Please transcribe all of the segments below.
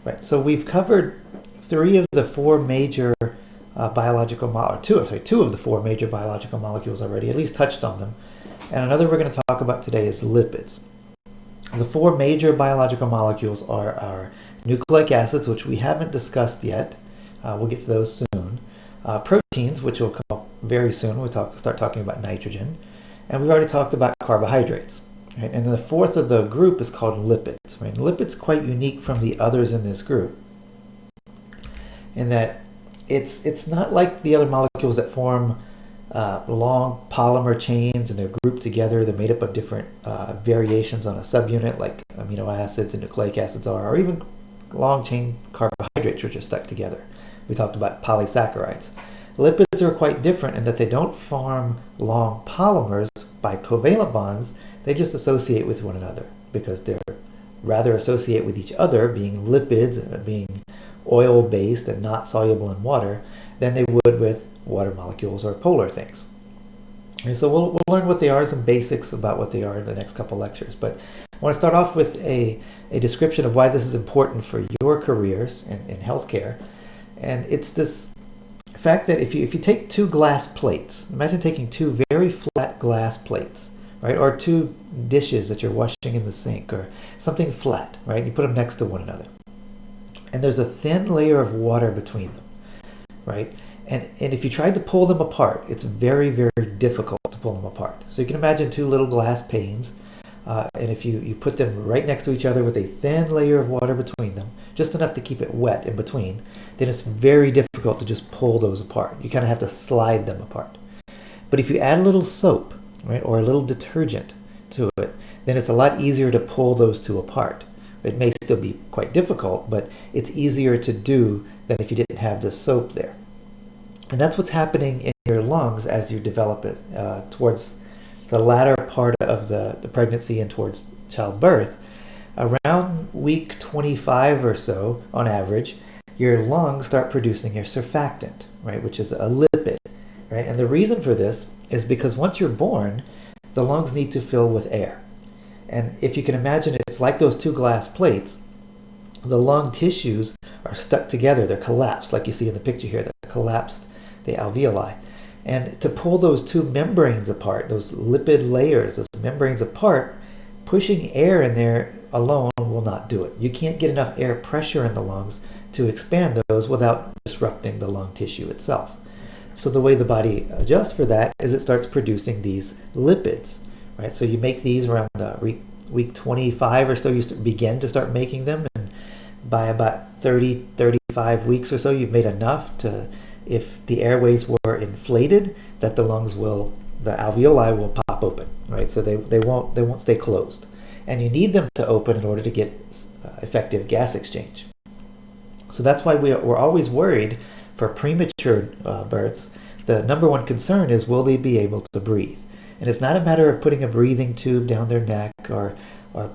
Right. So we've covered three of the four major biological two of the four major biological molecules already, at least touched on them. And another we're going to talk about today is lipids. The four major biological molecules are our nucleic acids, which we haven't discussed yet. We'll get to those soon. Proteins, which will come up very soon. We'll start talking about nitrogen. And we've already talked about carbohydrates. Right? And the fourth of the group is called lipids. Right? Lipids quite unique from the others in this group, in that it's not like the other molecules that form long polymer chains and they're grouped together. They're made up of different variations on a subunit, like amino acids and nucleic acids are, or even long chain carbohydrates which are stuck together. We talked about polysaccharides. Lipids are quite different in that they don't form long polymers by covalent bonds. They just associate with one another because they're rather associate with each other, being lipids, being oil-based and not soluble in water, than they would with water molecules or polar things. And so we'll learn what they are, some basics about what they are in the next couple lectures. But I want to start off with a description of why this is important for your careers in healthcare. And it's this fact that if you take two glass plates, imagine taking two very flat glass plates, right, or two dishes that you're washing in the sink, or something flat, right, you put them next to one another. And there's a thin layer of water between them, right? And if you tried to pull them apart, it's very, very difficult to pull them apart. So you can imagine two little glass panes, and if you put them right next to each other with a thin layer of water between them, just enough to keep it wet in between, then it's very difficult to just pull those apart. You kind of have to slide them apart. But if you add a little soap, right, or a little detergent to it, then it's a lot easier to pull those two apart. It may still be quite difficult, but it's easier to do than if you didn't have the soap there. And that's what's happening in your lungs as you develop it towards the latter part of the pregnancy and towards childbirth. Around week 25 or so, on average, your lungs start producing your surfactant, right, which is a lipid, right? And the reason for this is because once you're born, the lungs need to fill with air. And if you can imagine, it's like those two glass plates. The lung tissues are stuck together. They're collapsed, like you see in the picture here. They're collapsed, the alveoli. And to pull those two membranes apart, those lipid layers, those membranes apart, pushing air in there alone will not do it. You can't get enough air pressure in the lungs to expand those without disrupting the lung tissue itself. So the way the body adjusts for that is it starts producing these lipids, right? So you make these around week 25 or so, you begin to start making them, and by about 35 weeks or so, you've made enough to, if the airways were inflated, that the alveoli will pop open, right? So they won't stay closed. And you need them to open in order to get effective gas exchange. So that's why we're always worried for premature births. The number one concern is, will they be able to breathe? And it's not a matter of putting a breathing tube down their neck or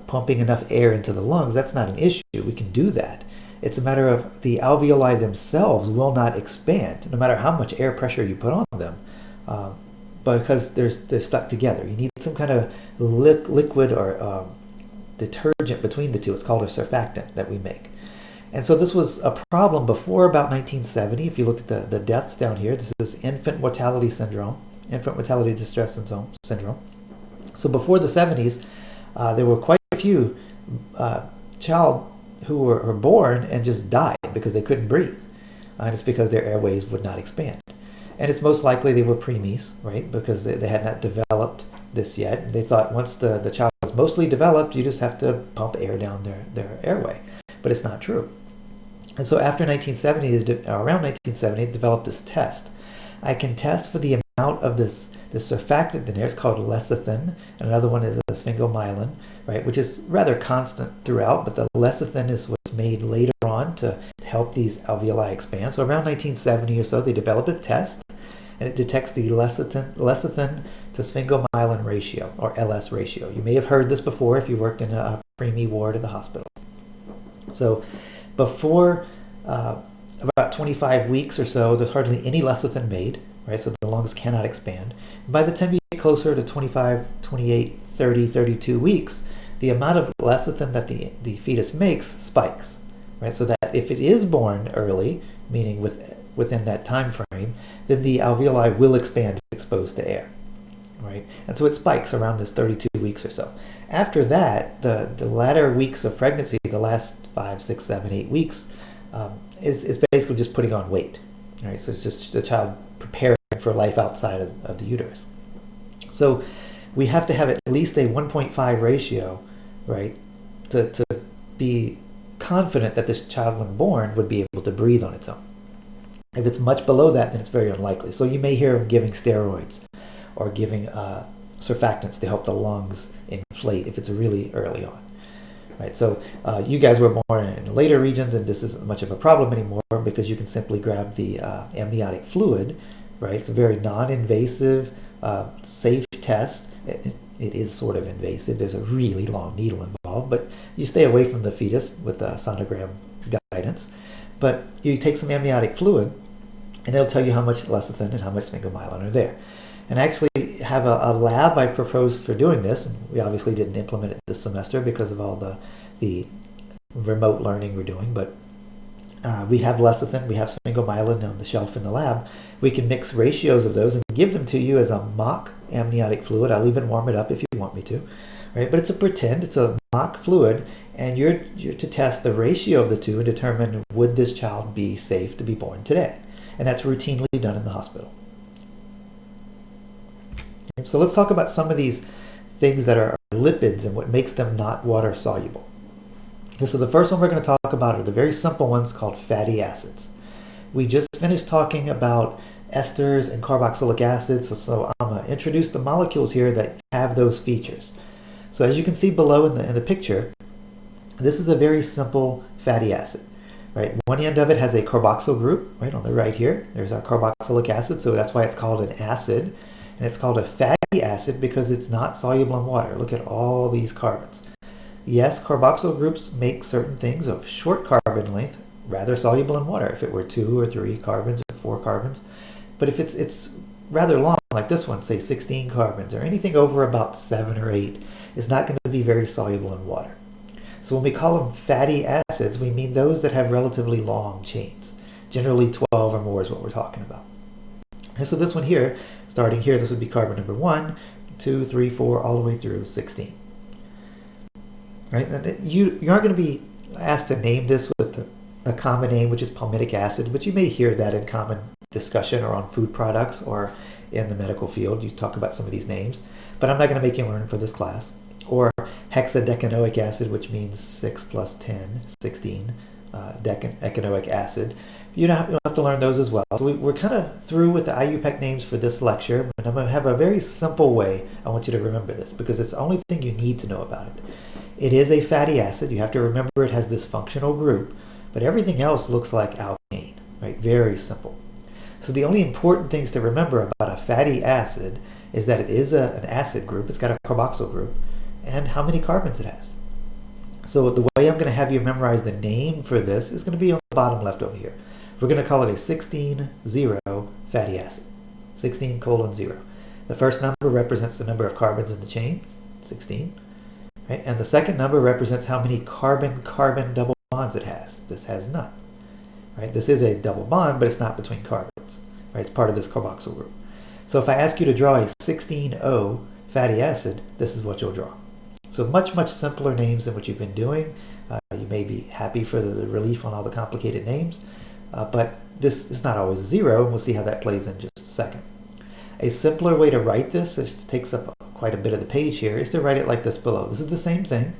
pumping enough air into the lungs. That's not an issue. We can do that. It's a matter of the alveoli themselves will not expand, no matter how much air pressure you put on them, because they're stuck together. You need some kind of liquid or detergent between the two. It's called a surfactant that we make. And so this was a problem before about 1970. If you look at the deaths down here, this is infant mortality syndrome, infant mortality distress syndrome. So before the 70s, there were quite a few child who were born and just died because they couldn't breathe. And it's because their airways would not expand. And it's most likely they were preemies, right? Because they had not developed this yet. And they thought once the child is mostly developed, you just have to pump air down their airway. But it's not true. And so after around 1970, they developed this test. I can test for the amount of this surfactant in there. It's called lecithin, and another one is a sphingomyelin, right, which is rather constant throughout, but the lecithin is what's made later on to help these alveoli expand. So around 1970 or so, they developed a test, and it detects the lecithin to sphingomyelin ratio, or LS ratio. You may have heard this before if you worked in a preemie ward of the hospital. So before about 25 weeks or so, there's hardly any lecithin made, right? So the lungs cannot expand. By the time you get closer to 25, 28, 30, 32 weeks, the amount of lecithin that the fetus makes spikes, right? So that that if it is born early, meaning within that time frame, then the alveoli will expand if exposed to air, right? And so it spikes around this 32 weeks or so. After that, the latter weeks of pregnancy, the last 5, 6, 7, 8 weeks, is basically just putting on weight, right? So it's just the child preparing for life outside of the uterus. So we have to have at least a 1.5 ratio, right, to be confident that this child, when born, would be able to breathe on its own. If it's much below that, then it's very unlikely. So you may hear of giving steroids or giving surfactants to help the lungs inflate if it's really early on. Right, so you guys were born in later regions, and this isn't much of a problem anymore because you can simply grab the amniotic fluid. Right, it's a very non-invasive, safe test. It is sort of invasive. There's a really long needle involved, but you stay away from the fetus with sonogram guidance. But you take some amniotic fluid, and it'll tell you how much lecithin and how much sphingomyelin are there. And I actually have a lab I proposed for doing this, and we obviously didn't implement it this semester because of all the remote learning we're doing, but we have lecithin, we have sphingomyelin on the shelf in the lab. We can mix ratios of those and give them to you as a mock amniotic fluid. I'll even warm it up if you want me to, right? But it's a pretend, it's a mock fluid, and you're to test the ratio of the two and determine would this child be safe to be born today. And that's routinely done in the hospital. So let's talk about some of these things that are lipids and what makes them not water soluble. Okay, so the first one we're going to talk about are the very simple ones called fatty acids. We just finished talking about esters and carboxylic acids, so I'm going to introduce the molecules here that have those features. So as you can see below in the picture, this is a very simple fatty acid. Right, one end of it has a carboxyl group, right on the right here. There's our carboxylic acid, so that's why it's called an acid. And it's called a fatty acid because it's not soluble in water. Look at all these carbons. Yes, carboxyl groups make certain things of short carbon length rather soluble in water if it were 2 or 3 carbons or 4 carbons. But if it's rather long, like this one, say 16 carbons, or anything over about 7 or 8, it's not going to be very soluble in water. So when we call them fatty acids, we mean those that have relatively long chains. Generally 12 or more is what we're talking about. And so this one here, starting here, this would be carbon number 1, 2, 3, 4, all the way through 16. Right? And you aren't going to be asked to name this with a common name, which is palmitic acid, but you may hear that in common discussion or on food products or in the medical field. You talk about some of these names, but I'm not going to make you learn for this class. Or hexadecanoic acid, which means 6 plus 10, 16, decanoic acid. You don't have to learn those as well. So we're kind of through with the IUPAC names for this lecture, and I'm going to have a very simple way I want you to remember this, because it's the only thing you need to know about it. It is a fatty acid. You have to remember it has this functional group, but everything else looks like alkane, right? Very simple. So the only important things to remember about a fatty acid is that it is an acid group. It's got a carboxyl group, and how many carbons it has. So the way I'm going to have you memorize the name for this is going to be on the bottom left over here. We're going to call it a 16-0 fatty acid. 16:0. The first number represents the number of carbons in the chain, 16. Right? And the second number represents how many carbon-carbon double bonds it has. This has none. Right? This is a double bond, but it's not between carbons. Right? It's part of this carboxyl group. So if I ask you to draw a 16-0 fatty acid, this is what you'll draw. So much, much simpler names than what you've been doing. You may be happy for the relief on all the complicated names, but this is not always a 0, and we'll see how that plays in just a second. A simpler way to write this, which takes up quite a bit of the page here, is to write it like this below. This is the same thing.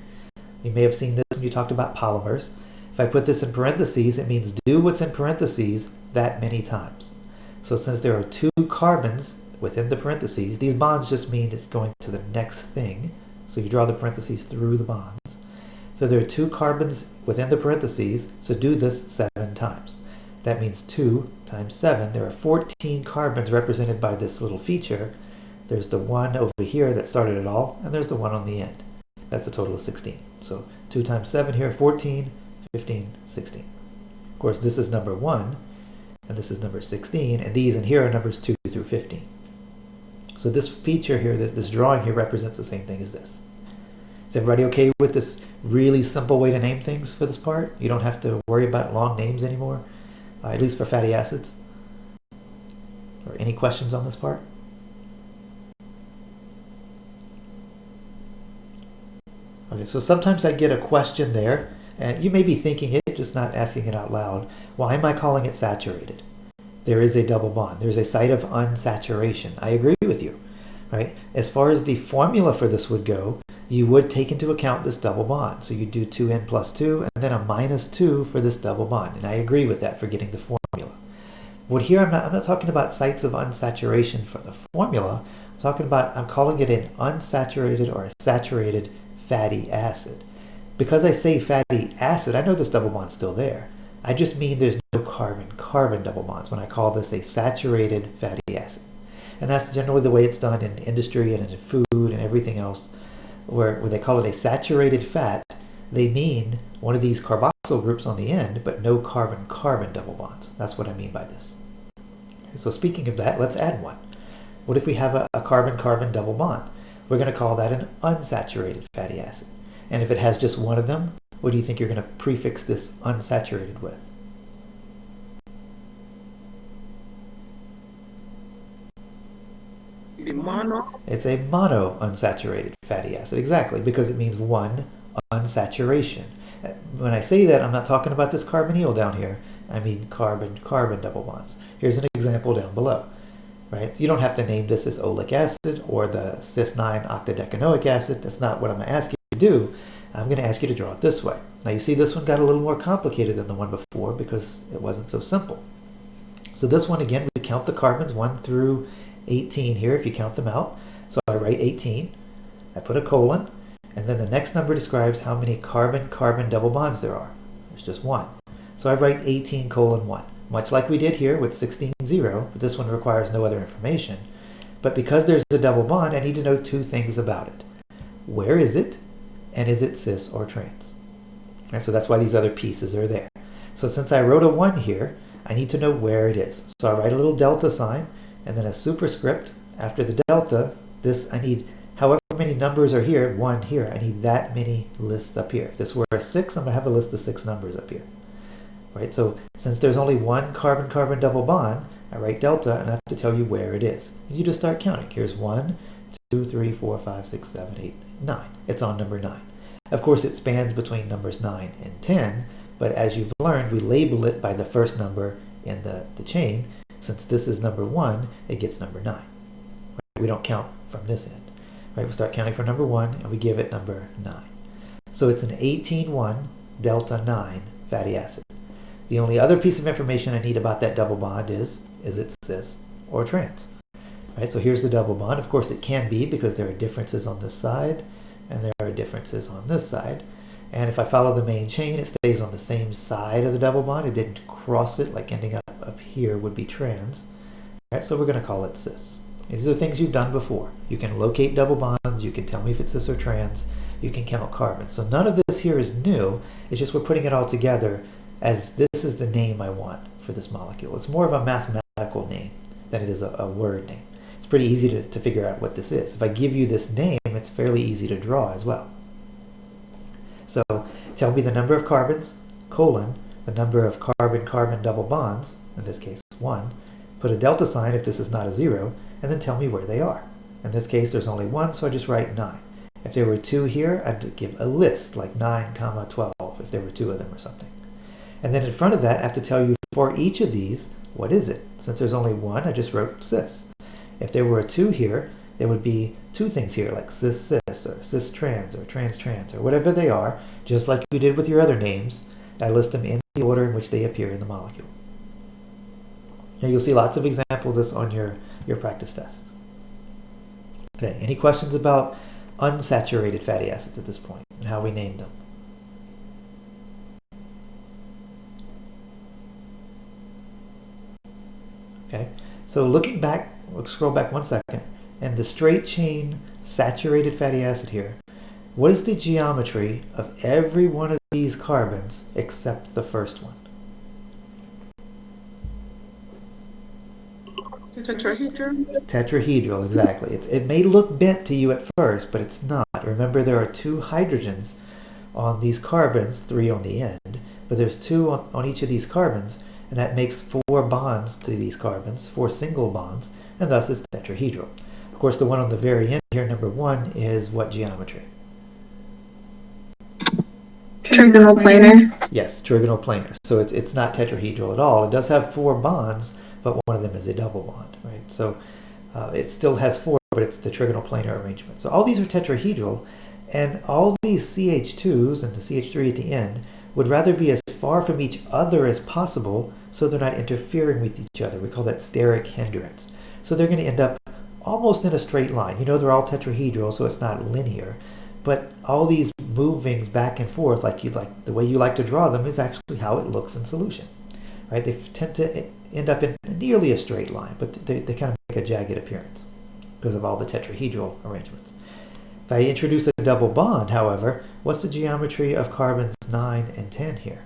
You may have seen this when you talked about polymers. If I put this in parentheses, it means do what's in parentheses that many times. So since there are 2 carbons within the parentheses, these bonds just mean it's going to the next thing. So you draw the parentheses through the bonds. So there are 2 carbons within the parentheses, so do this 7 times. That means 2 times 7. There are 14 carbons represented by this little feature. There's the 1 over here that started it all, and there's the 1 on the end. That's a total of 16. So 2 times 7 here, 14, 15, 16. Of course, this is number 1, and this is number 16, and these in here are numbers 2 through 15. So this feature here, this drawing here represents the same thing as this. Is everybody okay with this really simple way to name things for this part? You don't have to worry about long names anymore, at least for fatty acids. Or any questions on this part? Okay, so sometimes I get a question there, and you may be thinking it, just not asking it out loud. Why am I calling it saturated? There is a double bond. There's a site of unsaturation. I agree with you, right? As far as the formula for this would go, you would take into account this double bond. So you do 2n plus 2 and then a minus 2 for this double bond. And I agree with that for getting the formula. What here, I'm not talking about sites of unsaturation for the formula. I'm calling it an unsaturated or a saturated fatty acid. Because I say fatty acid, I know this double bond's still there. I just mean there's no carbon-carbon double bonds when I call this a saturated fatty acid. And that's generally the way it's done in industry and in food and everything else, where they call it a saturated fat. They mean one of these carboxyl groups on the end, but no carbon-carbon double bonds. That's what I mean by this. So speaking of that, let's add one. What if we have a carbon-carbon double bond? We're going to call that an unsaturated fatty acid. And if it has just one of them, what do you think you're going to prefix this unsaturated with? Mono? It's a monounsaturated fatty acid, exactly, because it means one unsaturation. When I say that, I'm not talking about this carbonyl down here. I mean carbon-carbon double bonds. Here's an example down below. Right? You don't have to name this as oleic acid or the cis-9 octadecanoic acid. That's not what I'm going to ask you to do. I'm going to ask you to draw it this way. Now you see this one got a little more complicated than the one before because it wasn't so simple. So this one, again, we count the carbons 1 through 18 here if you count them out. So I write 18, I put a colon, and then the next number describes how many carbon-carbon double bonds there are. There's just one. So I write 18 colon 1. Much like we did here with 16, 0, but this one requires no other information. But because there's a double bond, I need to know two things about it. Where is it? And is it cis or trans? And so that's why these other pieces are there. So since I wrote a 1 here, I need to know where it is. So I write a little delta sign, and then a superscript after the delta. This I need, however many numbers are here, 1 here, I need that many lists up here. If this were a 6, I'm going to have a list of 6 numbers up here. Right, so since there's only one carbon-carbon double bond, I write delta and I have to tell you where it is. And you just start counting. Here's 1, 2, 3, 4, 5, 6, 7, 8, 9. It's on number 9. Of course, it spans between numbers 9 and 10, but as you've learned, we label it by the first number in the chain. Since this is number 1, it gets number 9. Right? We don't count from this end. Right? We start counting from number 1 and we give it number 9. So it's an 18,1 delta 9 fatty acid. The only other piece of information I need about that double bond is it cis or trans? Right, so here's the double bond. Of course it can be because there are differences on this side and there are differences on this side. And if I follow the main chain, it stays on the same side of the double bond. It didn't cross it, like ending up here would be trans. Right, so we're going to call it cis. These are things you've done before. You can locate double bonds. You can tell me if it's cis or trans. You can count carbons. So none of this here is new. It's just we're putting it all together as this is the name I want for this molecule. It's more of a mathematical name than it is a word name. It's pretty easy to figure out what this is. If I give you this name, it's fairly easy to draw as well. So tell me the number of carbons, colon, the number of carbon-carbon double bonds, in this case 1, put a delta sign if this is not a 0, and then tell me where they are. In this case, there's only 1, so I just write 9. If there were 2 here, I'd give a list, like 9, 12, if there were 2 of them or something. And then in front of that, I have to tell you for each of these, what is it? Since there's only 1, I just wrote cis. If there were a 2 here, there would be 2 things here, like cis-cis, or cis-trans, or trans-trans, or whatever they are, just like you did with your other names. I list them in the order in which they appear in the molecule. Now you'll see lots of examples of this on your practice test. Okay, any questions about unsaturated fatty acids at this point, and how we named them? Okay, so looking back, we'll scroll back 1 second, and the straight chain saturated fatty acid here, what is the geometry of every one of these carbons except the first one? Tetrahedral? Tetrahedral, exactly. It may look bent to you at first, but it's not. bond. Remember, there are 2 hydrogens on these carbons, 3 on the end, but there's 2 on each of these carbons, and that makes 4 bonds to these carbons, 4 single bonds, and thus it's tetrahedral. Of course, the one on the very end here, number 1, is what geometry? Trigonal planar. Yes, trigonal planar. So it's not tetrahedral at all. It does have 4 bonds, but one of them is a double bond, right? So it still has 4, but it's the trigonal planar arrangement. So all these are tetrahedral, and all these CH2s and the CH3 at the end would rather be as far from each other as possible so they're not interfering with each other. We call that steric hindrance. So they're going to end up almost in a straight line. You know, they're all tetrahedral, so it's not linear. But all these movings back and forth, like the way you like to draw them, is actually how it looks in solution, right? They tend to end up in nearly a straight line, but they kind of make a jagged appearance because of all the tetrahedral arrangements. If I introduce a double bond, however, what's the geometry of carbons 9 and 10 here?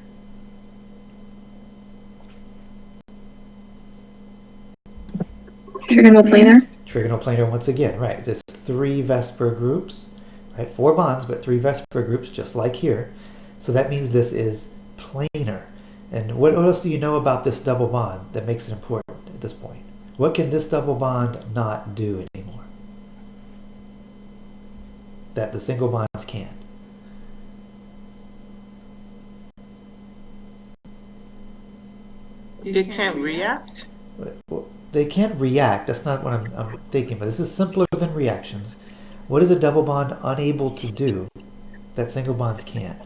Trigonal planar. Trigonal planar once again, right? There's 3 Vesper groups. Right, 4 bonds, but 3 Vesper groups, just like here. So that means this is planar. And what else do you know about this double bond that makes it important at this point? What can this double bond not do anymore that the single bonds can? They can't react? They can't react. That's not what I'm thinking, but this is simpler than reactions. What is a double bond unable to do that single bonds can't?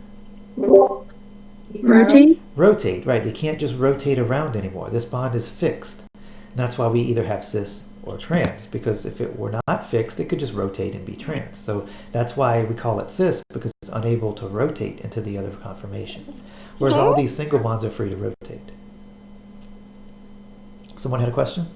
Rotate. Rotate, right. They can't just rotate around anymore. This bond is fixed. And that's why we either have cis or trans, because if it were not fixed, it could just rotate and be trans. So that's why we call it cis, because it's unable to rotate into the other conformation. Whereas all these single bonds are free to rotate. Someone had a question?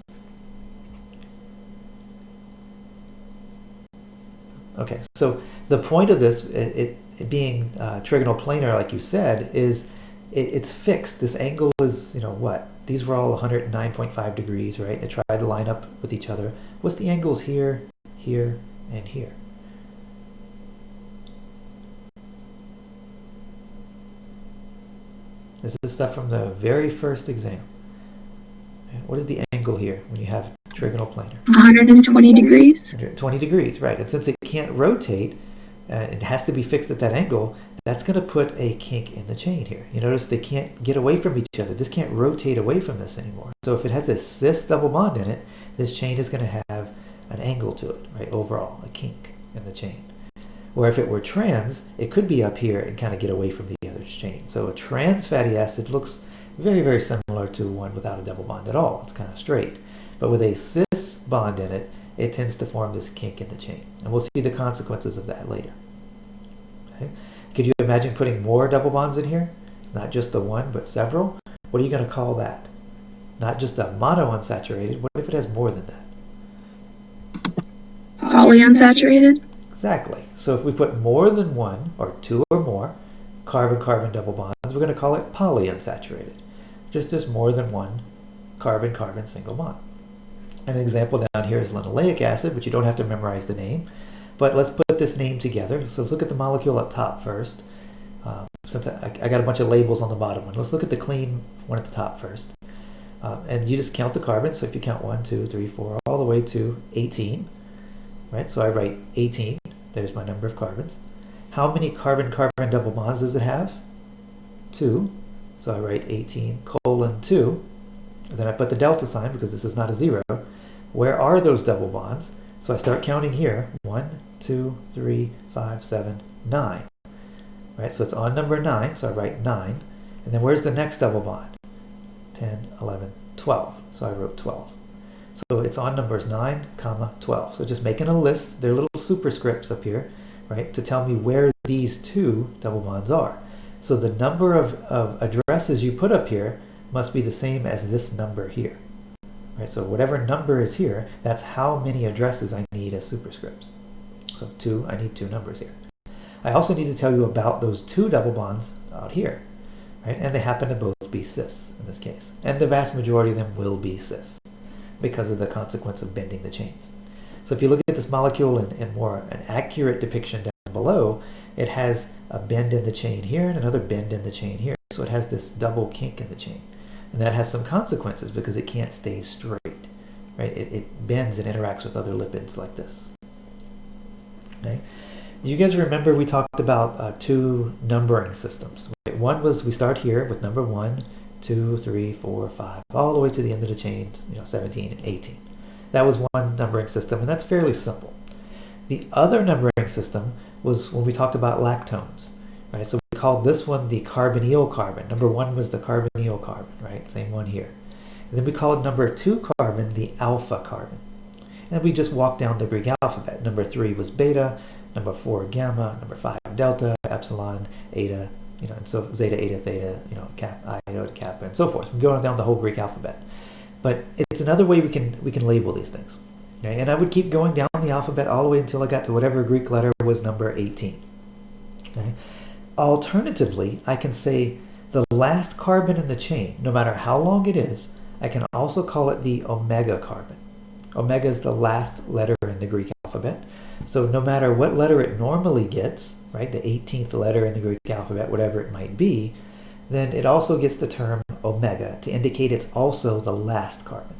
Okay, so the point of this, it being trigonal planar, like you said, is it's fixed. This angle is, you know, what? These were all 109.5 degrees, right? They tried to line up with each other. What's the angles here, here, and here? This is stuff from the very first exam. What is the angle here when you have trigonal planar? 120 degrees. 120 degrees, right. And since it can't rotate, it has to be fixed at that angle, that's going to put a kink in the chain here. You notice they can't get away from each other. This can't rotate away from this anymore. So if it has a cis double bond in it, this chain is going to have an angle to it, right? Overall, a kink in the chain. Where if it were trans, it could be up here and kind of get away from the other chain. So a trans fatty acid looks very, very similar to one without a double bond at all. It's kind of straight. But with a cis bond in it, it tends to form this kink in the chain. And we'll see the consequences of that later. Okay. Could you imagine putting more double bonds in here? It's not just the one, but several. What are you going to call that? Not just a monounsaturated. What if it has more than that? Polyunsaturated. Exactly. So if we put more than one, or 2 or more, carbon-carbon double bonds, we're going to call it polyunsaturated. Just as more than one carbon-carbon single bond. An example down here is linoleic acid, but you don't have to memorize the name. But let's put this name together. So let's look at the molecule up top first. Since I got a bunch of labels on the bottom one. Let's look at the clean one at the top first. And you just count the carbons. So if you count 1, 2, 3, 4, all the way to 18. Right? So I write 18. There's my number of carbons. How many carbon-carbon double bonds does it have? 2. So I write 18 colon 2. And then I put the delta sign because this is not a 0. Where are those double bonds? So I start counting here. 1, 2, 3, 5, 7, 9. Right, so it's on number 9, so I write 9. And then where's the next double bond? 10, 11, 12. So I wrote 12. So it's on numbers 9, 12. So just making a list. There are little superscripts up here, right, to tell me where these 2 double bonds are. So the number of addresses you put up here must be the same as this number here. Right, so whatever number is here, that's how many addresses I need as superscripts. So 2, I need 2 numbers here. I also need to tell you about those 2 double bonds out here. Right, and they happen to both be cis in this case. And the vast majority of them will be cis because of the consequence of bending the chains. So if you look at this molecule in more an accurate depiction down below, it has a bend in the chain here and another bend in the chain here. So it has this double kink in the chain. And that has some consequences because it can't stay straight. Right? It bends and interacts with other lipids like this. Okay? You guys remember we talked about two numbering systems. Right? One was we start here with number 1, 2, 3, 4, 5, all the way to the end of the chain, 17 and 18. That was one numbering system, and that's fairly simple. The other numbering system was when we talked about lactones. Right? So we called this one the carbonyl carbon. Number 1 was the carbonyl carbon, right? Same one here. And then we called number 2 carbon the alpha carbon. And we just walked down the Greek alphabet. Number 3 was beta, number 4 gamma, number 5 delta, epsilon, eta, and so zeta, eta, theta, kappa, iota, kappa, and so forth. We're going down the whole Greek alphabet. But it's another way we can label these things. Okay? And I would keep going down the alphabet all the way until I got to whatever Greek letter was number 18. Okay? Alternatively, I can say the last carbon in the chain, no matter how long it is, I can also call it the omega carbon. Omega is the last letter in the Greek alphabet. So no matter what letter it normally gets, right, the 18th letter in the Greek alphabet, whatever it might be, then it also gets the term omega to indicate it's also the last carbon.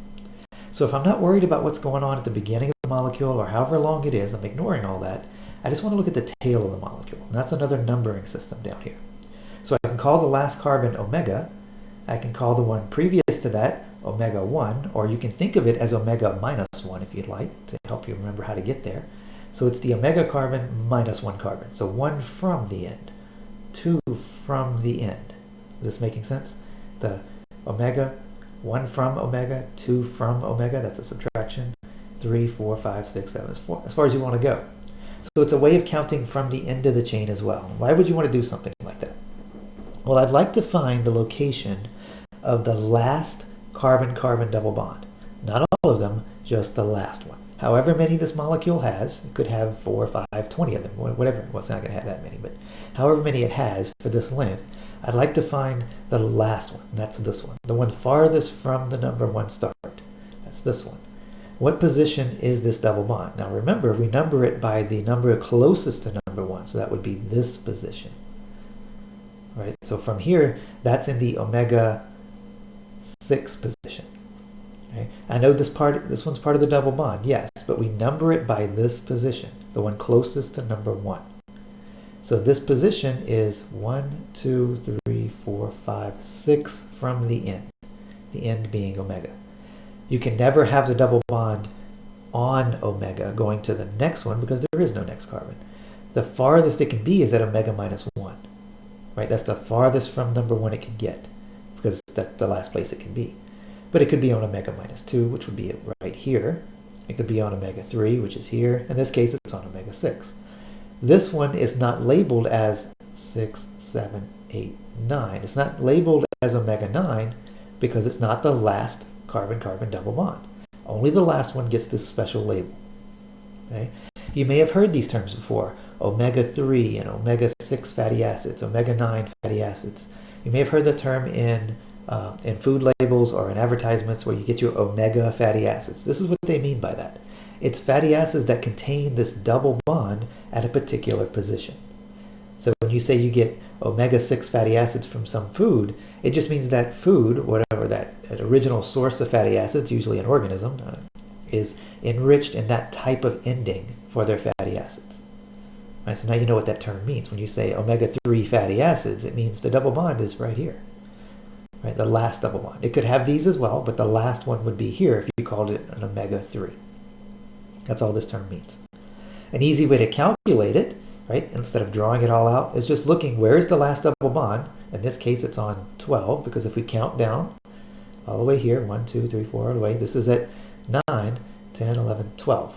So if I'm not worried about what's going on at the beginning of the molecule or however long it is, I'm ignoring all that. I just want to look at the tail of the molecule. And that's another numbering system down here. So I can call the last carbon omega. I can call the one previous to that omega 1, or you can think of it as omega minus 1 if you'd like, to help you remember how to get there. So it's the omega carbon minus 1 carbon. So 1 from the end, 2 from the end. Is this making sense? The omega, 1 from omega, 2 from omega, that's a subtraction, 3, 4, 5, 6, 7, as far as you want to go. So it's a way of counting from the end of the chain as well. Why would you want to do something like that? Well, I'd like to find the location of the last carbon-carbon double bond. Not all of them, just the last one. However many this molecule has, it could have 4, 5, 20 of them, whatever. Well, it's not going to have that many, but however many it has for this length, I'd like to find the last one. That's this one. The one farthest from the number 1 start. That's this one. What position is this double bond? Now remember, we number it by the number closest to number 1, so that would be this position. Right? So from here, that's in the omega 6 position. Okay? I know this one's part of the double bond, yes, but we number it by this position, the one closest to number 1. So this position is 1, 2, 3, 4, 5, 6 from the end being omega. You can never have the double bond on omega going to the next one because there is no next carbon. The farthest it can be is at omega minus 1. Right? That's the farthest from number 1 it can get because that's the last place it can be. But it could be on omega minus 2, which would be right here. It could be on omega 3, which is here. In this case, it's on omega 6. This one is not labeled as 6, 7, 8, 9. It's not labeled as omega 9 because it's not the last carbon-carbon double bond. Only the last one gets this special label. Okay? You may have heard these terms before. Omega 3 and omega 6 fatty acids, omega 9 fatty acids. You may have heard the term in food labels or in advertisements where you get your omega fatty acids. This is what they mean by that. It's fatty acids that contain this double bond at a particular position. So when you say you get omega 6 fatty acids from some food, it just means that food, whatever that original source of fatty acids, usually an organism, is enriched in that type of ending for their fatty acids. Right, so now you know what that term means. When you say omega 3 fatty acids, it means the double bond is right here. Right, the last double bond. It could have these as well, but the last one would be here if you called it an omega 3. That's all this term means. An easy way to calculate it, right, instead of drawing it all out, is just looking where's the last double bond. In this case, it's on 12, because if we count down all the way here, 1, 2, 3, 4, all the way, this is at 9, 10, 11, 12.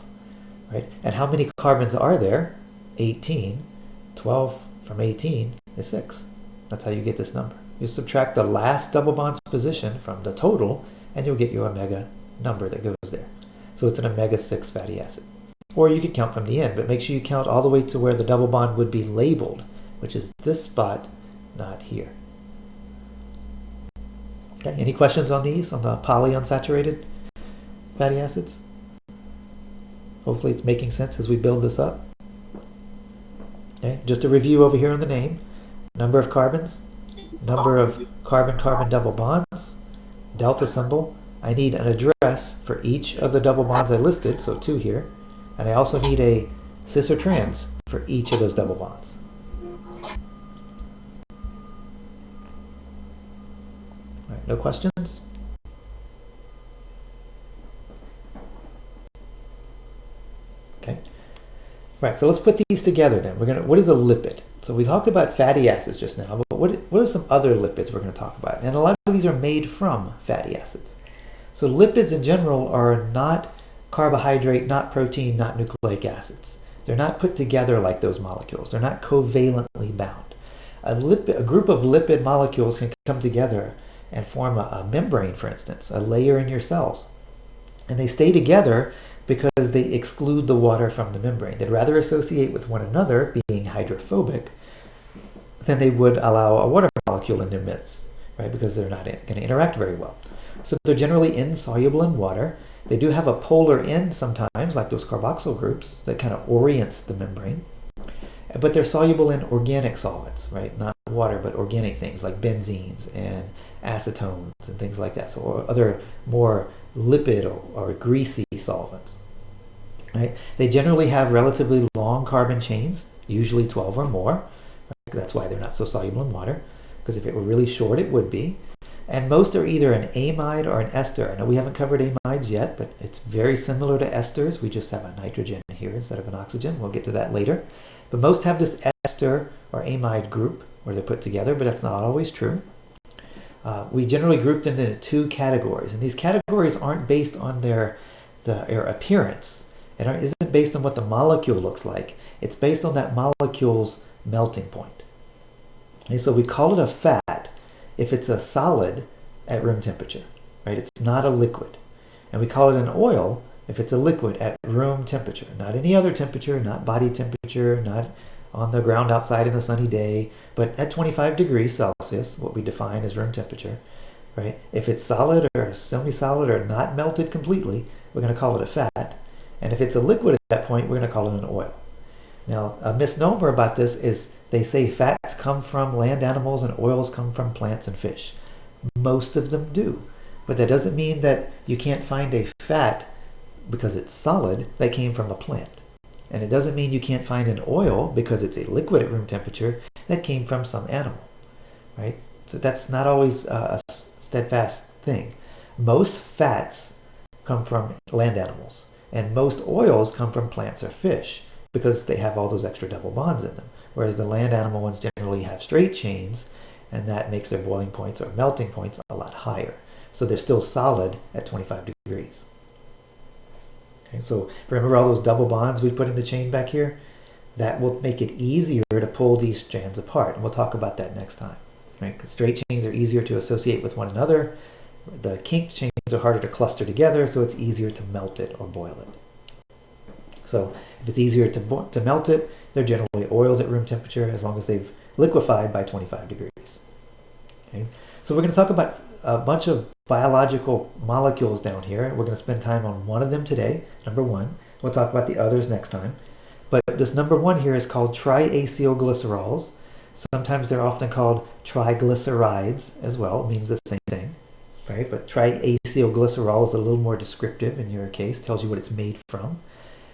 Right? And how many carbons are there? 18. 12 from 18 is 6. That's how you get this number. You subtract the last double bond's position from the total, and you'll get your omega number that goes there. So it's an omega 6 fatty acid. Or you could count from the end, but make sure you count all the way to where the double bond would be labeled, which is this spot, not here. Okay, any questions on these, on the polyunsaturated fatty acids? Hopefully it's making sense as we build this up. Okay, just a review over here on the name. Number of carbons, number of carbon-carbon double bonds, delta symbol. I need an address for each of the double bonds I listed, so 2 here. And I also need a cis or trans for each of those double bonds. All right, no questions? Okay. Right, so let's put these together then. What is a lipid? So we talked about fatty acids just now, but what are some other lipids we're going to talk about? And a lot of these are made from fatty acids. So lipids in general are not carbohydrate, not protein, not nucleic acids. They're not put together like those molecules. They're not covalently bound. A group of lipid molecules can come together and form a membrane, for instance, a layer in your cells. And they stay together because they exclude the water from the membrane. They'd rather associate with one another, being hydrophobic, than they would allow a water molecule in their midst, right? Because they're not going to interact very well. So they're generally insoluble in water. They do have a polar end sometimes, like those carboxyl groups, that kind of orients the membrane. But they're soluble in organic solvents, right? Not water, but organic things like benzenes and acetones and things like that. So or other more lipid or greasy solvents. Right? They generally have relatively long carbon chains, usually 12 or more. Right? That's why they're not so soluble in water, because if it were really short, it would be. And most are either an amide or an ester. I know we haven't covered amides yet, but it's very similar to esters. We just have a nitrogen here instead of an oxygen. We'll get to that later. But most have this ester or amide group where they're put together, but that's not always true. We generally group them into 2 categories, and these categories aren't based on their appearance. It isn't based on what the molecule looks like. It's based on that molecule's melting point. Okay, so we call it a fat if it's a solid at room temperature, right? It's not a liquid. And we call it an oil if it's a liquid at room temperature, not any other temperature, not body temperature, not on the ground outside in a sunny day, but at 25 degrees Celsius, what we define as room temperature, right? If it's solid or semi-solid or not melted completely, we're going to call it a fat. And if it's a liquid at that point, we're going to call it an oil. Now, a misnomer about this is they say fats come from land animals and oils come from plants and fish. Most of them do. But that doesn't mean that you can't find a fat because it's solid that came from a plant. And it doesn't mean you can't find an oil because it's a liquid at room temperature that came from some animal, right? So that's not always a steadfast thing. Most fats come from land animals, and most oils come from plants or fish because they have all those extra double bonds in them, whereas the land animal ones generally have straight chains, and that makes their boiling points or melting points a lot higher. So they're still solid at 25 degrees. Okay, so remember all those double bonds we put in the chain back here? That will make it easier to pull these strands apart, and we'll talk about that next time. Right? Because straight chains are easier to associate with one another. The kink chains are harder to cluster together, so it's easier to melt it or boil it. So if it's easier to melt it, they're generally oils at room temperature as long as they've liquefied by 25 degrees. Okay? So we're going to talk about a bunch of biological molecules down here. We're going to spend time on one of them today, number 1. We'll talk about the others next time. But this number 1 here is called triacylglycerols. Sometimes they're often called triglycerides as well. It means the same thing, right? But triacylglycerol is a little more descriptive in your case, tells you what it's made from.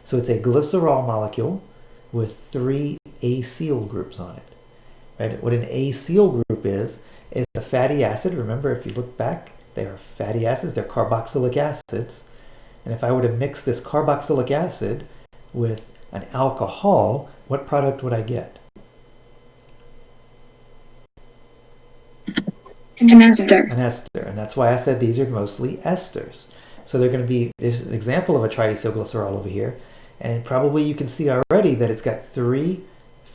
So it's a glycerol molecule with 3 acyl groups on it. Right? What an acyl group is a fatty acid. Remember, if you look back, they are fatty acids. They're carboxylic acids. And if I were to mix this carboxylic acid with an alcohol, what product would I get? An ester. An ester. And that's why I said these are mostly esters. So they're going to be, there's an example of a triacylglycerol over here. And probably you can see already that it's got 3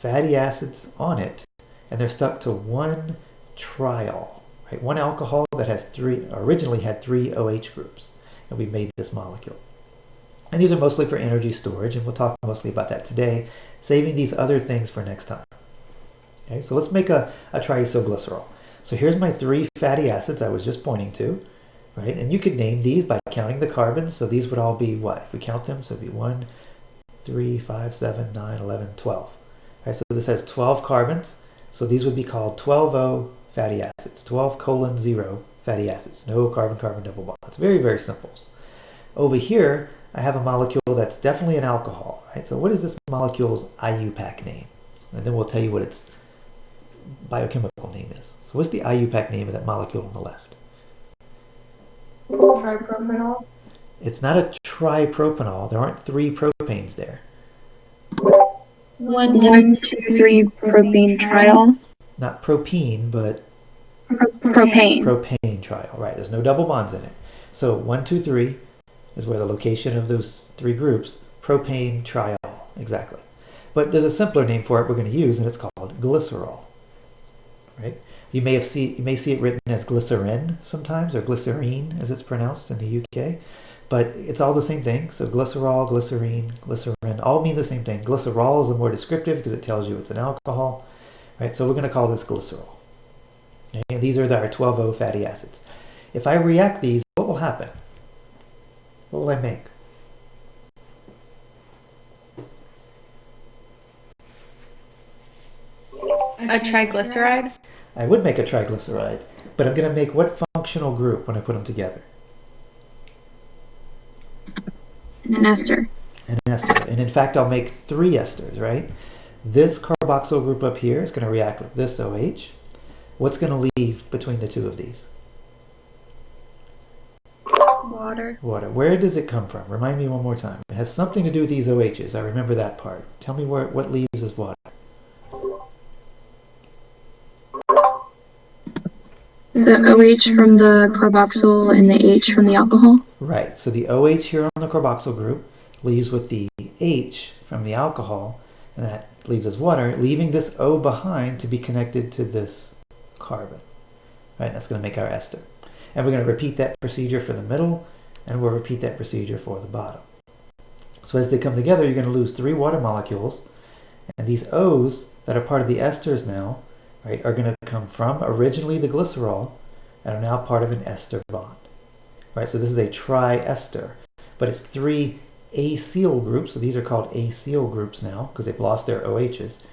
fatty acids on it. And they're stuck to 1 triol. Right? 1 alcohol that has originally had 3 OH groups. And we made this molecule. And these are mostly for energy storage, and we'll talk mostly about that today, saving these other things for next time. Okay, so let's make a triacylglycerol. So here's my 3 fatty acids I was just pointing to, right? And you could name these by counting the carbons. So these would all be what? If we count them, so it'd be 1, 3, 5, 7, 9, 11, 12. Right, so this has 12 carbons, so these would be called 12O fatty acids, 12:0 fatty acids, no carbon-carbon double bonds. Very, very simple. Over here, I have a molecule that's definitely an alcohol, right? So what is this molecule's IUPAC name? And then we'll tell you what its biochemical name is. So what's the IUPAC name of that molecule on the left? Tripropanol. It's not a tripropanol. There aren't 3 propanes there. 1, 2, 3 propene triol. Not propene, but Propane. propane triol, right? There's no double bonds in it. So 1, 2, 3 is where the location of those 3 groups. Propane triol, exactly. But there's a simpler name for it we're going to use, and it's called glycerol. Right? You may see it written as glycerin sometimes, or glycerine as it's pronounced in the UK, but it's all the same thing. So glycerol, glycerine, glycerin, all mean the same thing. Glycerol is a more descriptive because it tells you it's an alcohol. Right? So we're going to call this glycerol. Okay? And these are our 12O fatty acids. If I react these, what will happen? What will I make? A triglyceride. I would make a triglyceride, but I'm going to make what functional group when I put them together? An ester. An ester. And in fact, I'll make 3 esters, right? This carboxyl group up here is going to react with this OH. What's going to leave between the 2 of these? Water. Water. Where does it come from? Remind me one more time. It has something to do with these OHs. I remember that part. Tell me what leaves as water. The OH from the carboxyl and the H from the alcohol. Right. So the OH here on the carboxyl group leaves with the H from the alcohol, and that leaves as water, leaving this O behind to be connected to this carbon. Right. That's going to make our ester. And we're going to repeat that procedure for the middle, and we'll repeat that procedure for the bottom. So as they come together, you're going to lose 3 water molecules, and these O's that are part of the esters now, right, are going to come from originally the glycerol and are now part of an ester bond. Right, so this is a triester, but it's 3 acyl groups, so these are called acyl groups now because they've lost their OHs,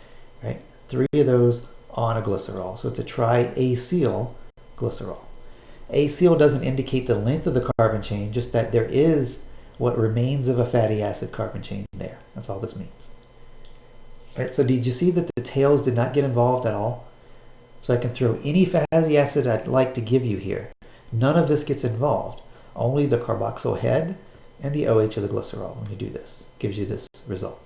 right? 3 of those on a glycerol, so it's a triacyl glycerol. Acyl doesn't indicate the length of the carbon chain, just that there is what remains of a fatty acid carbon chain there. That's all this means. Right, so did you see that the tails did not get involved at all? So I can throw any fatty acid I'd like to give you here. None of this gets involved. Only the carboxyl head and the OH of the glycerol when you do this. Gives you this result.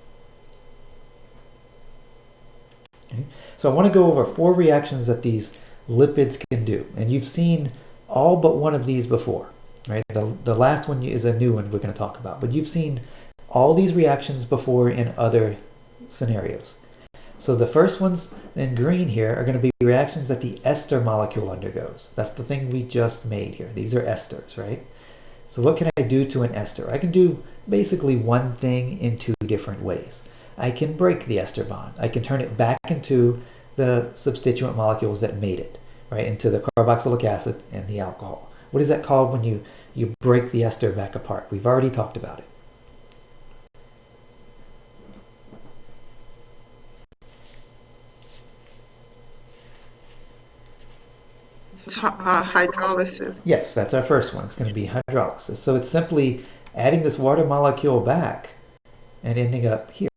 Okay. So I want to go over 4 reactions that these lipids can do. And you've seen all but one of these before. Right? The last one is a new one we're going to talk about. But you've seen all these reactions before in other scenarios. So the first ones in green here are going to be reactions that the ester molecule undergoes. That's the thing we just made here. These are esters, right? So what can I do to an ester? I can do basically one thing in 2 different ways. I can break the ester bond. I can turn it back into the substituent molecules that made it, right? Into the carboxylic acid and the alcohol. What is that called when you break the ester back apart? We've already talked about it. Hydrolysis. Yes, that's our first one. It's going to be hydrolysis. So it's simply adding this water molecule back and ending up here.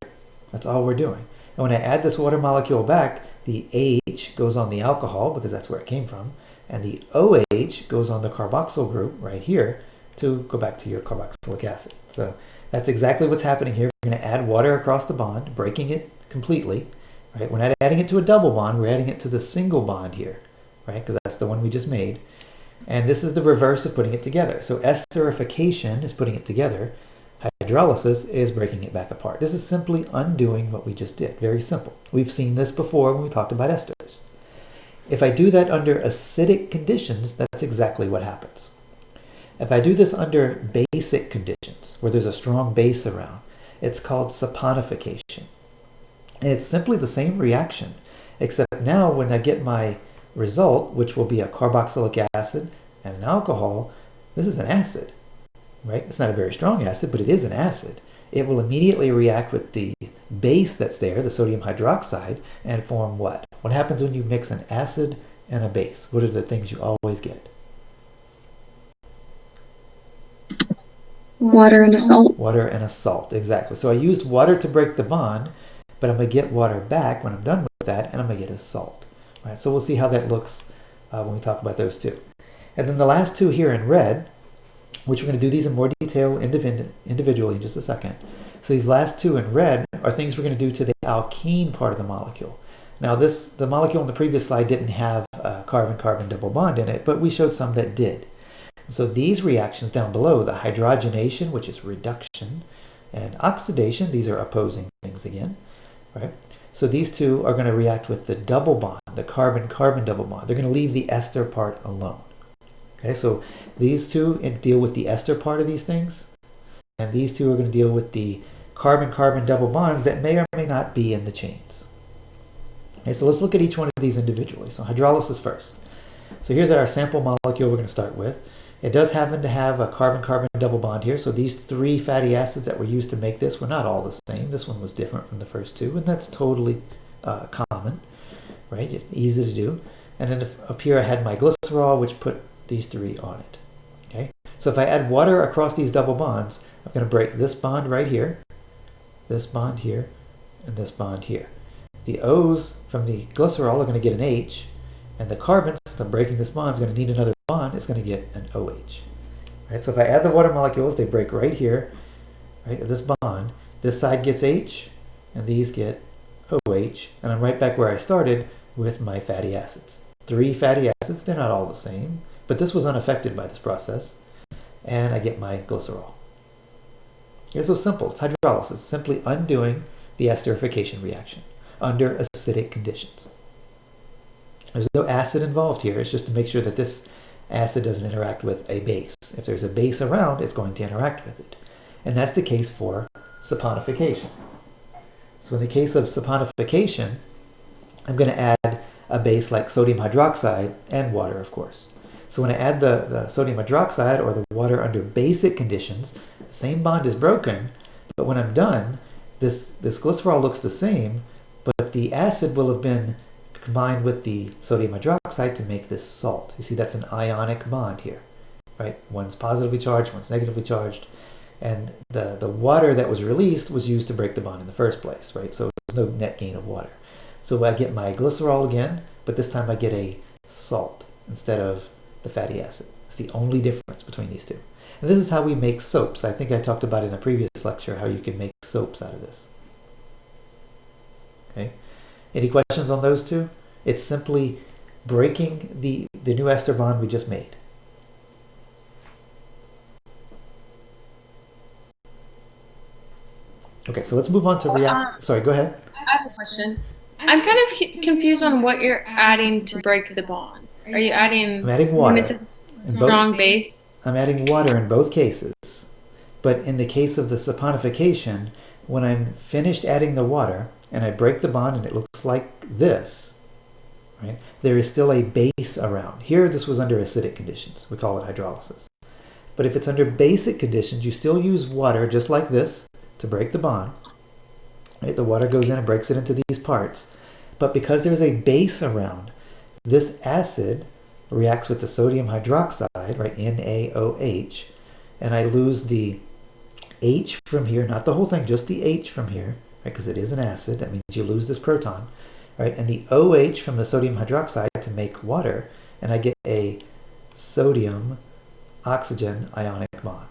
That's all we're doing. And when I add this water molecule back, the H goes on the alcohol because that's where it came from, and the OH goes on the carboxyl group right here to go back to your carboxylic acid. So that's exactly what's happening here. We're going to add water across the bond, breaking it completely. Right? We're not adding it to a double bond. We're adding it to the single bond here. Right? Because that's the one we just made. And this is the reverse of putting it together. So esterification is putting it together. Hydrolysis is breaking it back apart. This is simply undoing what we just did. Very simple. We've seen this before when we talked about esters. If I do that under acidic conditions, that's exactly what happens. If I do this under basic conditions, where there's a strong base around, it's called saponification. And it's simply the same reaction, except now when I get my result, which will be a carboxylic acid and an alcohol, this is an acid, right? It's not a very strong acid, but it is an acid. it will immediately react with the base that's there, the sodium hydroxide, and form what? What happens when you mix an acid and a base? What are the things you always get? Water and a salt. Water and a salt, exactly. So I used water to break the bond, but I'm going to get water back when I'm done with that, and I'm going to get a salt. All right, so we'll see how that looks when we talk about those two. And then the last two here in red, which we're going to do these in more detail individually in just a second. So these last two in red are things we're going to do to the alkene part of the molecule. Now the molecule in the previous slide didn't have a carbon-carbon double bond in it, but we showed some that did. So these reactions down below, the hydrogenation, which is reduction, and oxidation, these are opposing things again, right? So these two are going to react with the double bond, the carbon-carbon double bond. They're going to leave the ester part alone. Okay, so these two deal with the ester part of these things, and these two are going to deal with the carbon-carbon double bonds that may or may not be in the chains. Okay, so let's look at each one of these individually. So hydrolysis first. So here's our sample molecule we're going to start with. It does happen to have a carbon-carbon double bond here, so these three fatty acids that were used to make this were not all the same. This one was different from the first two, and that's totally common, right? It's easy to do. And then up here I had my glycerol, which put these three on it. Okay, so if I add water across these double bonds, I'm going to break this bond right here, this bond here, and this bond here. The O's from the glycerol are going to get an H, and the carbon, since I'm breaking this bond, is going to need another bond. It's going to get an OH. Right, so if I add the water molecules, they break right here, right, at this bond. This side gets H, and these get OH, and I'm right back where I started with my fatty acids. Three fatty acids, they're not all the same, but this was unaffected by this process, and I get my glycerol. It's so simple. It's hydrolysis, simply undoing the esterification reaction under acidic conditions. There's no acid involved here. It's just to make sure that this acid doesn't interact with a base. If there's a base around, it's going to interact with it. And that's the case for saponification. So in the case of saponification, I'm going to add a base like sodium hydroxide and water, of course. So when I add the sodium hydroxide or the water under basic conditions, the same bond is broken, but when I'm done, this glycerol looks the same, but the acid will have been combined with the sodium hydroxide to make this salt. You see, that's an ionic bond here, right? One's positively charged, one's negatively charged, and the water that was released was used to break the bond in the first place, right? So there's no net gain of water. So I get my glycerol again, but this time I get a salt instead of the fatty acid. It's the only difference between these two. And this is how we make soaps. I think I talked about in a previous lecture how you can make soaps out of this. Okay. Any questions on those two? It's simply breaking the new ester bond we just made. Okay, so let's move on to Sorry, go ahead. I have a question. I'm kind of confused on what you're adding to break the bond. Are you adding? I'm adding water. When it's a strong base. I'm adding water in both cases, but in the case of the saponification, when I'm finished adding the water and I break the bond and it looks like this, right? There is still a base around. Here, this was under acidic conditions. We call it hydrolysis. But if it's under basic conditions, you still use water just like this to break the bond. Right? The water goes in and breaks it into these parts. But because there's a base around, this acid reacts with the sodium hydroxide, right, NaOH, and I lose the H from here, not the whole thing, just the H from here, right, because it is an acid. That means you lose this proton, right, and the OH from the sodium hydroxide to make water, and I get a sodium oxygen ionic bond.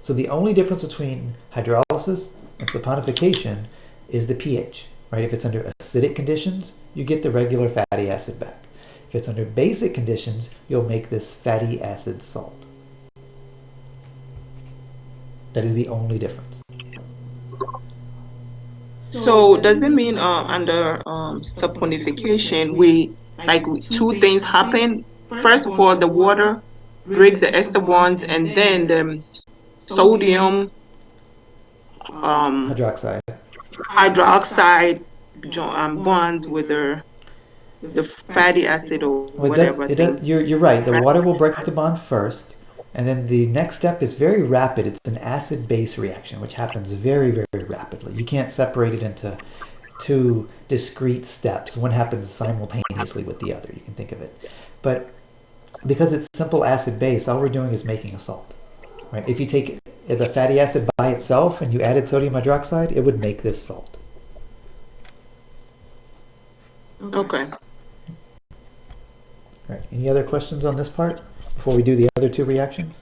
So the only difference between hydrolysis and saponification is the pH, right? If it's under acidic conditions, you get the regular fatty acid back. If it's under basic conditions, you'll make this fatty acid salt. That is the only difference. So does it mean under saponification, two things happen? First of all, the water breaks the ester bonds, and then the sodium Hydroxide bonds with the fatty acid or whatever. You're right. The water will break the bond first, And then the next step is very rapid. It's an acid-base reaction, which happens very, very rapidly. You can't separate it into two discrete steps. One happens simultaneously with the other. You can think of it. But because it's simple acid-base, all we're doing is making a salt. Right? If you take the fatty acid by itself and you added sodium hydroxide, it would make this salt. Okay. All right. Any other questions on this part before we do the other two reactions?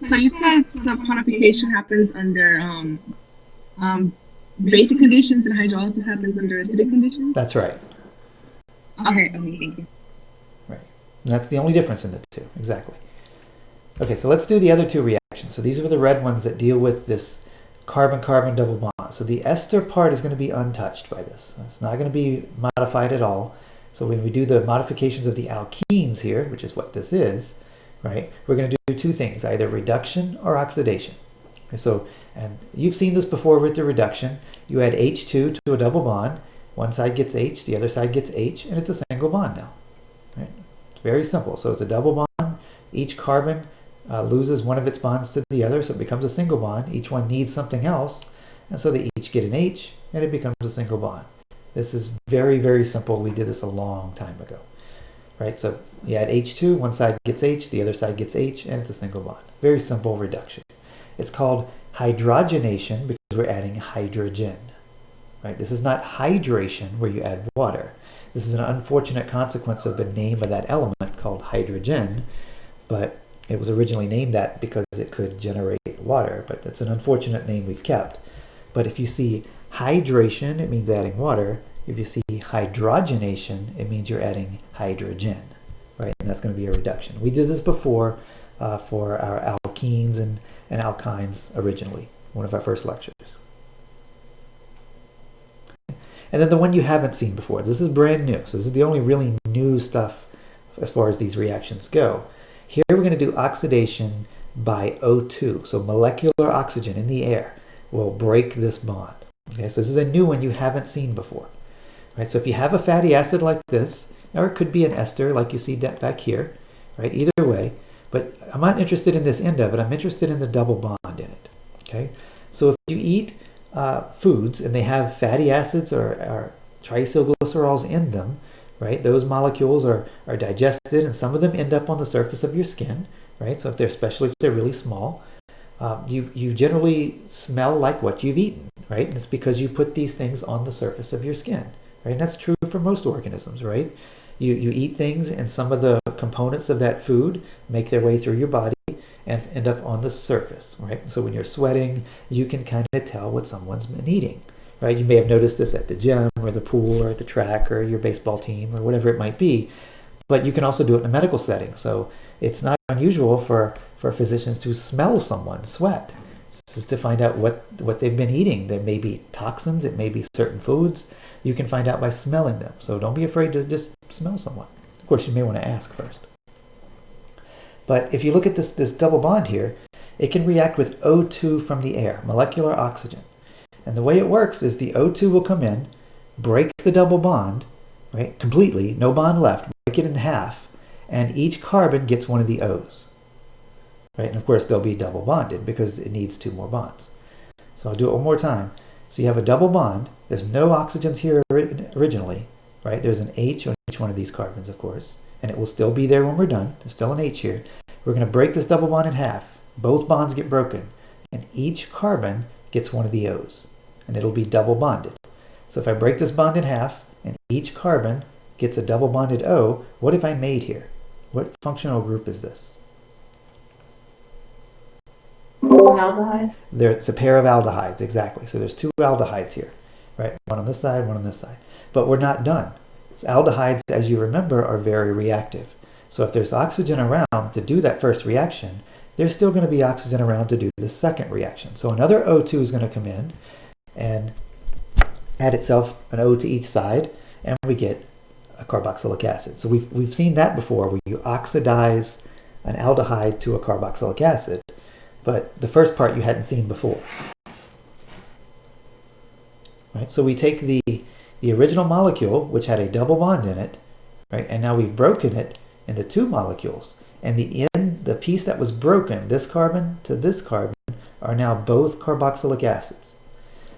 So you said saponification happens under basic conditions and hydrolysis happens under acidic conditions? That's right. Okay, thank you. Right. And that's the only difference in the two. Exactly. Okay, so let's do the other two reactions. So these are the red ones that deal with this carbon-carbon double bond. So the ester part is going to be untouched by this. It's not going to be modified at all. So when we do the modifications of the alkenes here, which is what this is, right, we're going to do two things, either reduction or oxidation. Okay, so, and you've seen this before with the reduction. You add H2 to a double bond. One side gets H, the other side gets H, and it's a single bond now. Right? It's very simple. So it's a double bond. Each carbon loses one of its bonds to the other, so it becomes a single bond. Each one needs something else, and so they each get an H, and it becomes a single bond. This is very, very simple. We did this a long time ago. Right? So you add H2, one side gets H, the other side gets H, and it's a single bond. Very simple reduction. It's called hydrogenation because we're adding hydrogen. Right? This is not hydration where you add water. This is an unfortunate consequence of the name of that element called hydrogen, but it was originally named that because it could generate water, but that's an unfortunate name we've kept. But if you see hydration, it means adding water. If you see hydrogenation, it means you're adding hydrogen, right? And that's going to be a reduction. We did this before for our alkenes and alkynes originally, one of our first lectures. And then the one you haven't seen before. This is brand new. So this is the only really new stuff as far as these reactions go. Here we're going to do oxidation by O2. So molecular oxygen in the air will break this bond. Okay, so this is a new one you haven't seen before. Right? So if you have a fatty acid like this, or it could be an ester like you see back here, right? Either way, but I'm not interested in this end of it. I'm interested in the double bond in it. Okay, so if you eat foods and they have fatty acids or triacylglycerols in them, right? Those molecules are digested, and some of them end up on the surface of your skin, right? So if they're, especially if they're really small, you generally smell like what you've eaten, right? And it's because you put these things on the surface of your skin, right? And that's true for most organisms, right? You eat things, and some of the components of that food make their way through your body and end up on the surface, right? So when you're sweating, you can kind of tell what someone's been eating, right? You may have noticed this at the gym or the pool or at the track or your baseball team or whatever it might be, but you can also do it in a medical setting. So it's not unusual for physicians to smell someone sweat, just to find out what they've been eating. There may be toxins, it may be certain foods. You can find out by smelling them. So don't be afraid to just smell someone. Of course, you may want to ask first. But if you look at this double bond here, it can react with O2 from the air, molecular oxygen. And the way it works is the O2 will come in, break the double bond, right, completely, no bond left, break it in half, and each carbon gets one of the O's. Right? And of course, they'll be double bonded because it needs two more bonds. So I'll do it one more time. So you have a double bond. There's no oxygens here originally, right? There's an H on each one of these carbons, of course, and it will still be there when we're done. There's still an H here. We're going to break this double bond in half. Both bonds get broken, and each carbon gets one of the O's, and it'll be double bonded. So if I break this bond in half, and each carbon gets a double bonded O, what have I made here? What functional group is this? Aldehyde. It's a pair of aldehydes, exactly. So there's two aldehydes here, right? One on this side, one on this side. But we're not done. Aldehydes, as you remember, are very reactive. So if there's oxygen around to do that first reaction, there's still going to be oxygen around to do the second reaction. So another O2 is going to come in and add itself an O to each side, and we get a carboxylic acid. So we've seen that before, where you oxidize an aldehyde to a carboxylic acid. But the first part you hadn't seen before. Right? So we take the the original molecule, which had a double bond in it, right? And now we've broken it into two molecules. And the piece that was broken, this carbon to this carbon, are now both carboxylic acids.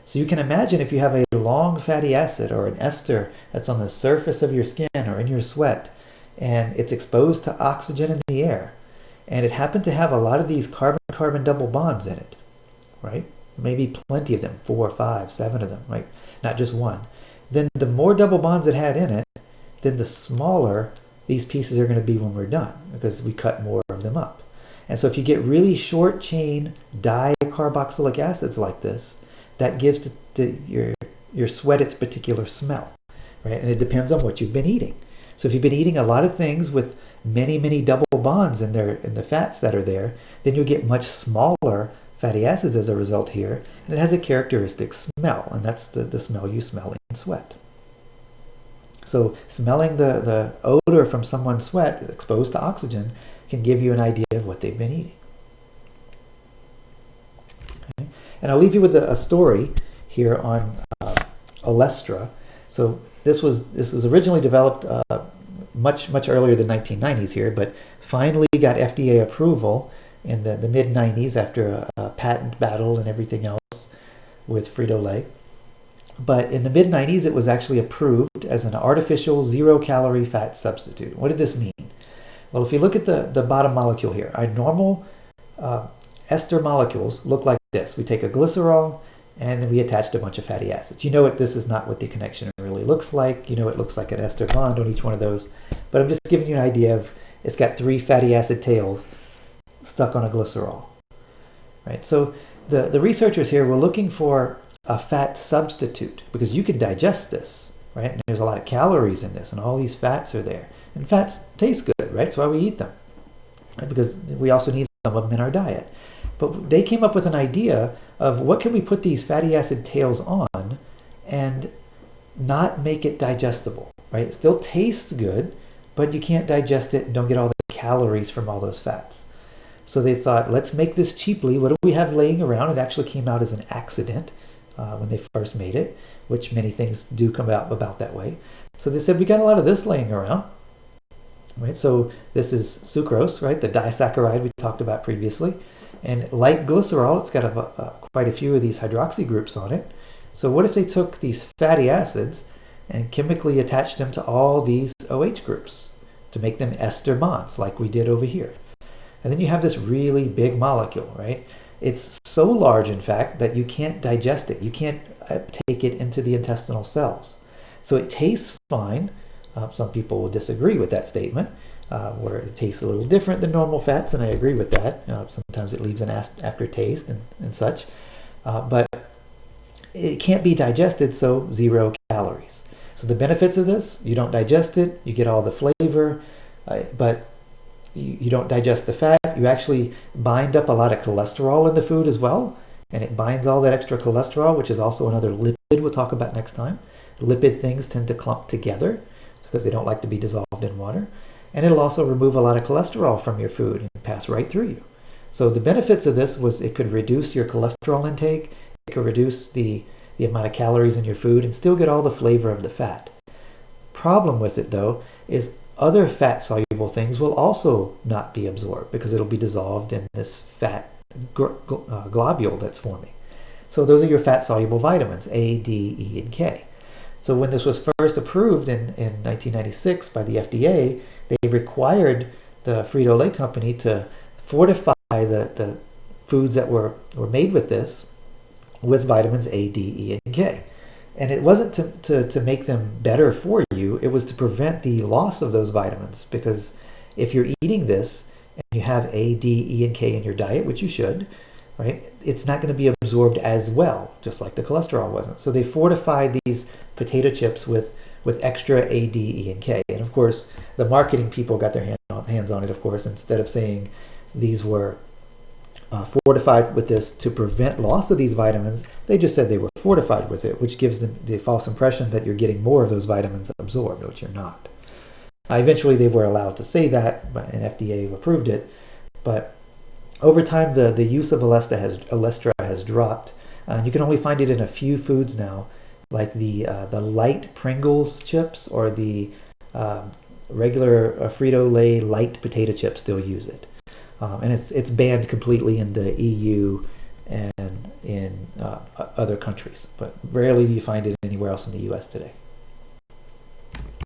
So you can imagine if you have a long fatty acid or an ester that's on the surface of your skin or in your sweat, and it's exposed to oxygen in the air, and it happened to have a lot of these carbon-carbon double bonds in it, right? Maybe plenty of them, 4, 5, 7 of them, right? Not just one. Then the more double bonds it had in it, then the smaller these pieces are going to be when we're done, because we cut more of them up. And so if you get really short chain dicarboxylic acids like this, that gives your sweat its particular smell, right? And it depends on what you've been eating. So if you've been eating a lot of things with many, many double bonds in the fats that are there, then you'll get much smaller fatty acids as a result here, and it has a characteristic smell, and that's the smell you smell in sweat. So smelling the odor from someone's sweat exposed to oxygen can give you an idea of what they've been eating. Okay. And I'll leave you with a story here on Olestra. So this was originally developed much earlier than 1990s here, but finally got FDA approval in the mid-90s after a patent battle and everything else with Frito-Lay. But in the mid-90s, it was actually approved as an artificial zero-calorie fat substitute. What did this mean? Well, if you look at the bottom molecule here, our normal ester molecules look like this. We take a glycerol, and then we attached a bunch of fatty acids. You know this is not what the connection really looks like. You know it looks like an ester bond on each one of those. But I'm just giving you an idea of it's got 3 fatty acid tails stuck on a glycerol. Right? So the researchers here were looking for a fat substitute because you can digest this, right? And there's a lot of calories in this, and all these fats are there. And fats taste good, right? That's why we eat them, right? Because we also need some of them in our diet. But they came up with an idea of what can we put these fatty acid tails on and not make it digestible, right? It still tastes good, but you can't digest it and don't get all the calories from all those fats. So they thought, let's make this cheaply. What do we have laying around? It actually came out as an accident when they first made it, which many things do come out about that way. So they said, we got a lot of this laying around, right? So this is sucrose, right? The disaccharide we talked about previously. And like glycerol, it's got quite a few of these hydroxy groups on it. So what if they took these fatty acids and chemically attached them to all these OH groups to make them ester bonds like we did over here? And then you have this really big molecule, right? It's so large, in fact, that you can't digest it. You can't take it into the intestinal cells. So it tastes fine. Some people will disagree with that statement, where it tastes a little different than normal fats, and I agree with that. Sometimes it leaves an aftertaste and such. But it can't be digested, so 0 calories. So the benefits of this, you don't digest it, you get all the flavor, but you don't digest the fat. You actually bind up a lot of cholesterol in the food as well, and it binds all that extra cholesterol, which is also another lipid we'll talk about next time. Lipid things tend to clump together because they don't like to be dissolved in water. And it'll also remove a lot of cholesterol from your food and pass right through you. So the benefits of this was it could reduce your cholesterol intake, it could reduce the amount of calories in your food and still get all the flavor of the fat. Problem with it, though, is other fat-soluble things will also not be absorbed because it'll be dissolved in this fat globule that's forming. So those are your fat-soluble vitamins, A, D, E, and K. So when this was first approved in 1996 by the FDA, they required the Frito-Lay company to fortify the foods that were made with this with vitamins A, D, E, and K. And it wasn't to make them better for you, it was to prevent the loss of those vitamins. Because if you're eating this and you have A, D, E, and K in your diet, which you should, right, it's not going to be absorbed as well, just like the cholesterol wasn't. So they fortified these potato chips with extra A, D, E, and K. And of course, the marketing people got their hands on it, of course, instead of saying these were fortified with this to prevent loss of these vitamins, they just said they were fortified with it, which gives them the false impression that you're getting more of those vitamins absorbed, which you're not. Eventually, they were allowed to say that, and FDA approved it. But over time, the use of Olestra has dropped. You can only find it in a few foods now, like the light Pringles chips or the regular Frito-Lay light potato chips still use it. And it's banned completely in the EU and in other countries, but rarely do you find it anywhere else in the US today.